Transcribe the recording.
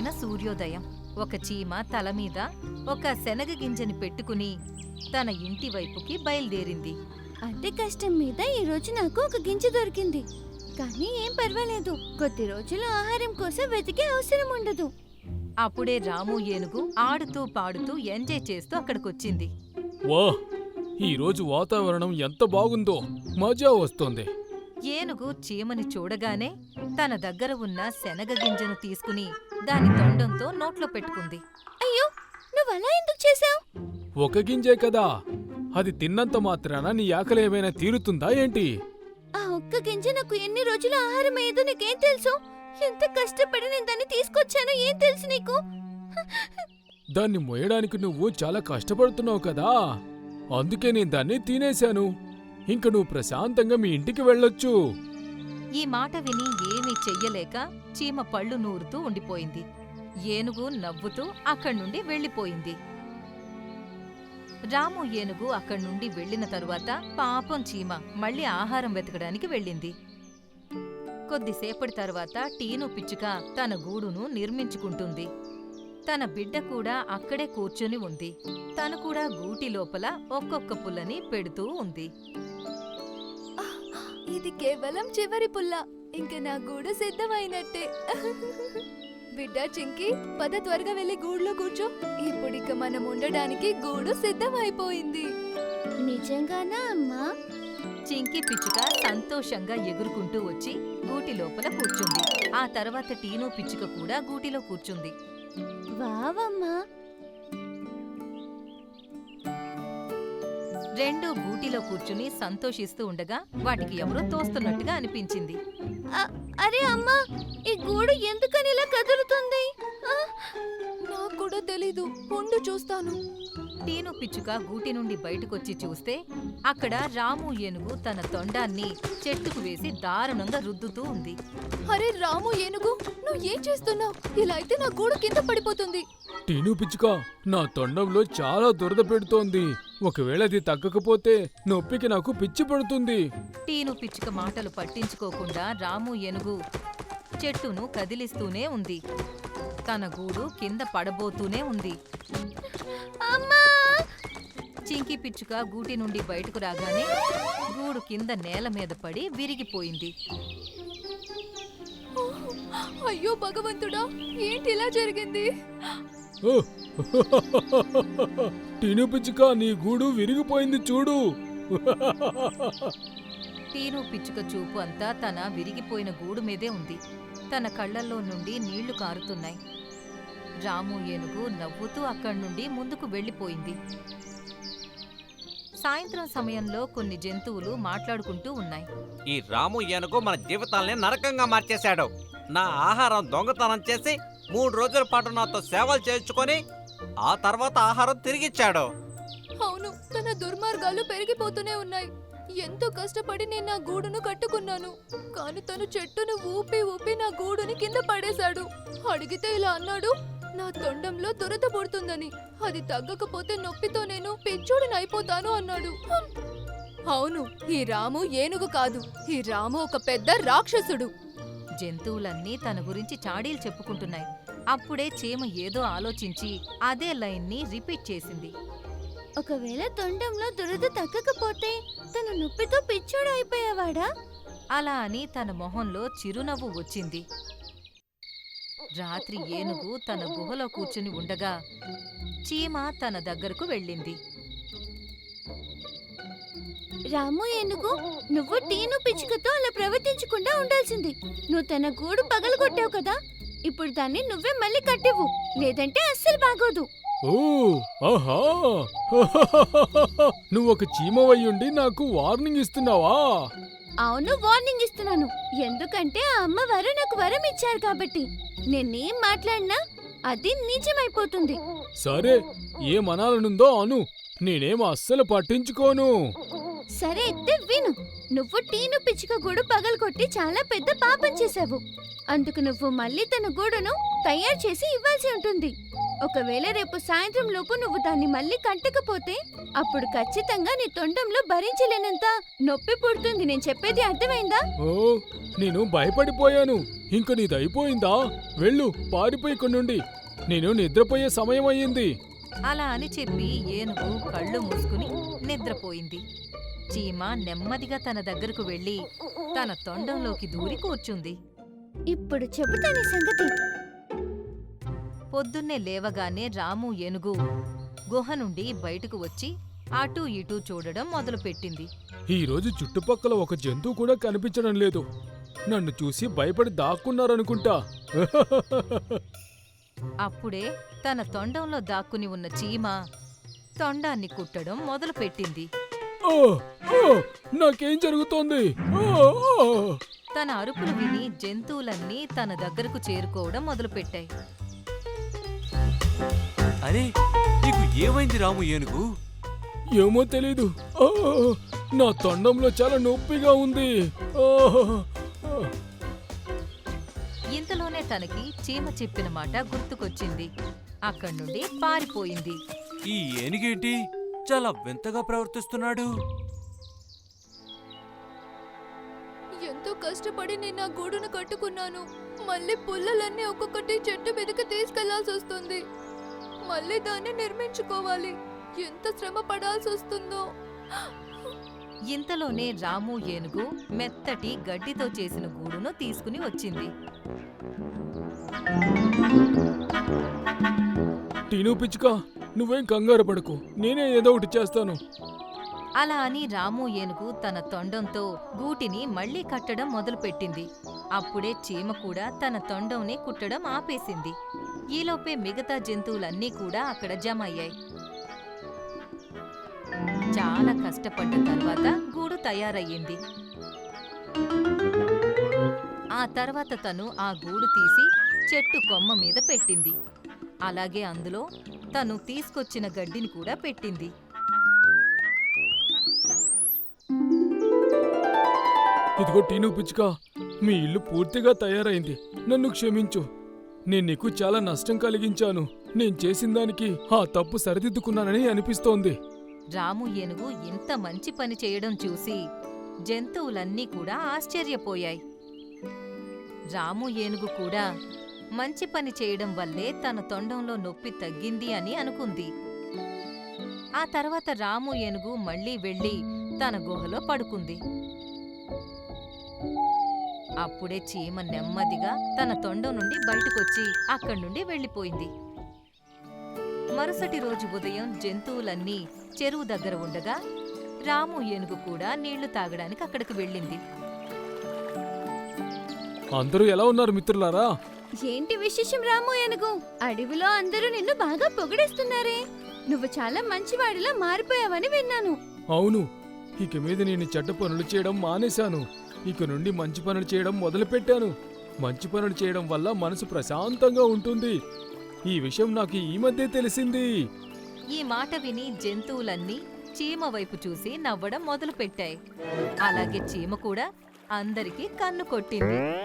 అందమైన సూర్యోదయం. ఒక చీమ తలమీద ఒక శనగ గింజని పెట్టుకుని తన ఇంటి వైపుకి బయలుదేరింది. అంటే కష్టం మీద ఈ రోజు నాకు ఒక గింజ దొరికింది. కానీ ఏం పర్వాలేదు, కొద్ది రోజులు ఆహారం కోసం వెతికే అవసరం ఉండదు. అప్పుడే రాము ఏనుగు ఆడుతూ పాడుతూ ఎంజాయ్ చేస్తూ అక్కడికొచ్చింది. వాహ్, ఈరోజు వాతావరణం ఎంత బాగుందో, మజా వస్తోంది. ఏనుగు చీమని చూడగానే తన దగ్గర ఉన్న శనగ గింజను తీసుకుని దాని తొండంతో నోట్లో పెట్టుకుంది. అయ్యో, నువ్వు అలా ఎందుకు చేశావు? ఒక గింజే కదా, అది తిన్నంత మాత్రాన నీ ఆకలి ఏమైనా తీరుతుందా ఏంటి? ఆ ఒక్క గింజ నాకు ఎన్ని రోజుల ఆహారం అయ్యేదో నీకేం తెలుసు? ఎంత కష్టపడి నేను దాన్ని తీసుకొచ్చానో ఏం తెలుసు నీకు? దాన్ని మోయడానికి నువ్వు చాలా కష్టపడుతున్నావు కదా, అందుకే నేను దాన్ని తినేశాను. ఇంక నువ్వు ప్రశాంతంగా మీ ఇంటికి వెళ్ళొచ్చు. ఈ మాట విని ఏమీ చెయ్యలేక చీమ పళ్ళు నూరుతూ ఉండిపోయింది. ఏనుగు నవ్వుతూ అక్కడ్నుండి వెళ్ళిపోయింది. రాము ఏనుగు అక్కడ్నుండి వెళ్లిన తరువాత పాపం చీమ మళ్ళీ ఆహారం వెతకడానికి వెళ్ళింది. కొద్దిసేపటి తర్వాత టీను పిచ్చుక తన గూడును నిర్మించుకుంటుంది. తన బిడ్డ కూడా అక్కడే కూర్చుని ఉంది. తను కూడా గూటి లోపల ఒక్కొక్క పుల్లని పెడుతూ ఉంది. ఇది కేవలం చివరి పుల్ల, ఇంక నా గూడు సిద్ధమైనట్టే. బిడ్డ చింకి, పద త్వరగా వెళ్ళి గూడులో కూర్చో. ఇప్పుడిక మనం ఉండడానికి గూడు సిద్ధమైపోయింది. నిజంగానా అమ్మా? చింకి పిచ్చుక సంతోషంగా ఎగురుకుంటూ వచ్చి గూటి లోపల కూర్చుంది. ఆ తర్వాత టీను పిచ్చుక కూడా గూటిలో కూర్చుంది. వావమ్మా! రెండూ గూటిలో కూర్చుని సంతోషిస్తూ ఉండగా వాటికి ఎవరో తోస్తున్నట్టుగా అనిపించింది. అరే అమ్మా, ఈ గూడు ఎందుకని ఇలా కదులుతుంది? నాకు కూడా తెలీదు, ఉండు చూస్తాను. టీను పిచ్చుక గూటి నుండి బయటకొచ్చి చూస్తే అక్కడ రాము ఏనుగు తన తొండాన్ని చెట్టుకు వేసి దారుణంగా రుద్దుతూ ఉంది. అరే రాము ఏనుగు, నువ్వు ఏం చేస్తున్నావు? ఇలా అయితే నా గూడు కింద పడిపోతుంది. టీను పిచ్చుక, నా తొండంలో చాలా దురద పెడుతోంది. ఒకవేళ అది తగ్గకపోతే నొప్పికి నాకు పిచ్చి పడుతుంది. టీను పిచ్చుక మాటలు పట్టించుకోకుండా రాము ఏనుగు చెట్టును కదిలిస్తూనే ఉంది. తన గూడు కింద పడబోతూనే ఉంది. చింకి పిచ్చుక గూటి నుండి బయటకు రాగానే గూడు కింద నేల మీద పడి విరిగిపోయింది. అయ్యో భగవంతుడా, ఏంటి ఇలా జరిగింది? టీను పిచ్చుక, నీ గూడు విరిగిపోయింది చూడు. టీను పిచ్చుక చూపు అంతా తన విరిగిపోయిన గూడు మీదే ఉంది. తన కళ్లల్లో నుండి నీళ్లు కారుతున్నాయి. రాము ఏనుగు నవ్వుతూ అక్కడ్నుండి ముందుకు వెళ్ళిపోయింది. సాయంత్రం సమయంలో కొన్ని జంతువులు మాట్లాడుకుంటూ ఉన్నాయి. ఈ రాము ఏనుగు మన జీవితాల్ని నరకంగా మార్చేశాడు. నా ఆహారం దొంగతనం చేసి 3 రోజుల పాటు నాతో సేవలు చేయించుకొని ఆ తర్వాత ఆహారం తిరిగిచ్చాడు. అవును, తన దుర్మార్గాలు పెరిగిపోతూనే ఉన్నాయి. ఎంతో కష్టపడి నేను నా గూడును కట్టుకున్నాను, కానీ తను చెట్టును ఊపి ఊపి నా గూడుని కింద పడేశాడు. అడిగితే ఇలా అన్నాడు, నా తొండంలో దురద పుడుతుందని, అది తగ్గకపోతే నొప్పితో నేను పెంచోడినైపోతాను అన్నాడు. అవును, ఈ రాము ఏనుగు కాదు, ఈ రాము ఒక పెద్ద రాక్షసుడు. జంతువులన్నీ తన గురించి చాడీలు చెప్పుకుంటున్నాయి. అప్పుడే చీమ ఏదో ఆలోచించి అదే లైన్ని రిపీట్ చేసింది. ఒకవేళ తొండంలో దురద తగ్గకపోతే తన నొప్పితో పిచ్చోడు అయిపోయేవాడా? అలా అని తన మొహంలో చిరునవ్వు వచ్చింది. రాత్రి ఏనుగు తన గుహలో కూర్చుని ఉండగా చీమ తన దగ్గరకు వెళ్ళింది. రాము ఏనుగు, నువ్వు టీను పిచ్చుకతో అలా ప్రవర్తించకుండా ఉండాల్సింది. నువ్వు తన గూడు పగలగొట్టావు కదా, ఇప్పుడు దాన్ని నువ్వే మళ్ళీ కట్టివ్వు, లేదంటే అస్సలు బాగోదు. ఓ ఆహా, నువ్వు ఒక చీమవయ్యుండి నాకు వార్నింగ్ ఇస్తున్నావా? అవును, వార్నింగ్ ఇస్తున్నాను. ఎందుకంటే ఆ అమ్మవారు నాకు వరం ఇచ్చారు కాబట్టి. నేనేం మాట్లాడినా అది నిజమైపోతుంది. సరే, ఏమనాలనుందో అను, నేనేం అస్సలు పట్టించుకోను. సరే అయితే విను. నువ్వు టీను పిచ్చుక గూడు పగలగొట్టి చాలా పెద్ద పాపం చేశావు. అందుకు నువ్వు మళ్ళీ తన గూడును తయారు చేసి ఇవ్వాల్సి ఉంటుంది. ఒకవేళ రేపు సాయంత్రం లోపు నువ్వు దాన్ని మళ్ళీ కట్టకపోతే అప్పుడు ఖచ్చితంగా నీ తొండంలో భరించలేనంత నొప్పి పుడుతుంది. నేను చెప్పేది అర్థమైందా? ఓ నేను భయపడిపోయాను. ఇంక నీదైపోయిందా? వెళ్ళు, పారిపోయి ఇక్కడి నుండి. నేను నిద్రపోయే సమయం అయ్యింది. అలా అని చెప్పి ఏనుగు కళ్ళు మూసుకుని నిద్రపోయింది. చీమ నెమ్మదిగా తన దగ్గరకు వెళ్లి తన తొండంలోకి దూరి కూర్చుంది. ఇప్పుడు చెబుతాను ఈ సంగతి. పొద్దున్నే లేవగానే రాము ఏనుగు గుహ నుండి బయటకు వచ్చి అటూ ఇటూ చూడడం మొదలుపెట్టింది. ఈ రోజు చుట్టుపక్కల ఒక జంతువు కూడా కనిపించడం లేదు. నన్ను చూసి భయపడి దాక్కున్నారనుకుంటా. అప్పుడే తన తొండంలో దాక్కుని ఉన్న చీమ తొండాన్ని కుట్టడం మొదలుపెట్టింది. ఆ, ఆ, నాకేం జరుగుతోంది? ఆ, ఆ. తన అరుపులు విని జంతువులన్నీ తన దగ్గరకు చేరుకోవడం మొదలుపెట్టాయి. అరే నీకు ఏమైంది రాము ఏనుగు? ఏమో తెలీదు. ఆ, నా తొండంలో చాలా నొప్పిగా ఉంది. ఆ, ఆ. ఇంతలోనే తనకి చీమ చెప్పిన మాట గుర్తుకొచ్చింది. అక్కడి నుండి పారిపోయింది. ఈ ఏనుగేంటి చాలా వింతగా ప్రవర్తిస్తున్నాడు? ఎంతో కష్టపడి నేను నా గూడును కట్టుకున్నాను. మళ్ళీ పుల్లలన్నీ ఒక్కొక్కటి చెట్టు మీదకి తీసుకెళ్లాల్సి వస్తుంది. మళ్ళీ దాన్ని నిర్మించుకోవాలి. ఎంత శ్రమ పడాల్సి వస్తుందో. ఇంతలోనే రాము ఏనుగు మెత్తటి గడ్డితో చేసిన గూడును తీసుకుని వచ్చింది. టీను పిచ్చుక, నువ్వేం కంగారు పడకు. నేనే ఏదో ఒకటి చేస్తాను. అలా అని రాము ఏనుగు తన తొండంతో గూటిని మళ్లీ కట్టడం మొదలుపెట్టింది. అప్పుడే చీమ కూడా తన తొండంని కుట్టడం ఆపేసింది. ఈలోపే మిగతా జంతువులన్నీ కూడా అక్కడ జమ అయ్యాయి. చాలా కష్టపడ్డ తర్వాత గూడు తయారయ్యింది. ఆ తర్వాత తను ఆ గూడు తీసి చెట్టు కొమ్మ మీద పెట్టింది. అలాగే అందులో తను తీసుకొచ్చిన గడ్డిని కూడా పెట్టింది. ఇదిగో టీను పిచ్చుక, మీ ఇల్లు పూర్తిగా తయారైంది. నన్ను క్షమించు. నేను నీకు చాలా నష్టం కలిగించాను. నేను చేసిన దానికి ఆ తప్పు సరిదిద్దుకున్నానని అనిపిస్తోంది. రాము ఏనుగు ఇంత మంచి పని చేయడం చూసి జంతువులన్నీ కూడా ఆశ్చర్యపోయాయి. రాము ఏనుగు కూడా మంచి పని చేయడం వల్లే తన తొండంలో నొప్పి తగ్గింది అని అనుకుంది. ఆ తర్వాత రాము ఏనుగు మళ్లీ వెళ్లి తన గుహలో పడుకుంది. అప్పుడే చీమ నెమ్మదిగా తన తొండం నుండి బయటకొచ్చి అక్కడి నుండి వెళ్లిపోయింది. మరుసటి రోజు ఉదయం జంతువులన్నీ చెరువు దగ్గర ఉండగా రాము ఏనుగు కూడా నీళ్లు తాగడానికి అక్కడికి వెళ్ళింది. అందరూ ఎలా ఉన్నారు మిత్రులారా? ఏంటి విశేషం రాము ఏనుగు? అడవిలో అందరూ నిన్ను బాగా పొగిడేస్తున్నారే. నువ్వు చాలా మంచివాడిలా మారిపోయావని విన్నాను. అవును, ఇక మీద నేను చెడ్డ పనులు చేయడం మానేశాను. ఇక నుండి మంచి పనులు చేయడం మొదలుపెట్టాను. మంచి పనులు చేయడం వల్ల మనసు ప్రశాంతంగా ఉంటుంది. ఈ విషయం నాకు ఈ మధ్య తెలిసింది. ఈ మాట విని జంతువులన్నీ చీమ వైపు చూసి నవ్వడం మొదలుపెట్టాయి. అలాగే చీమ కూడా అందరికీ కన్ను కొట్టింది.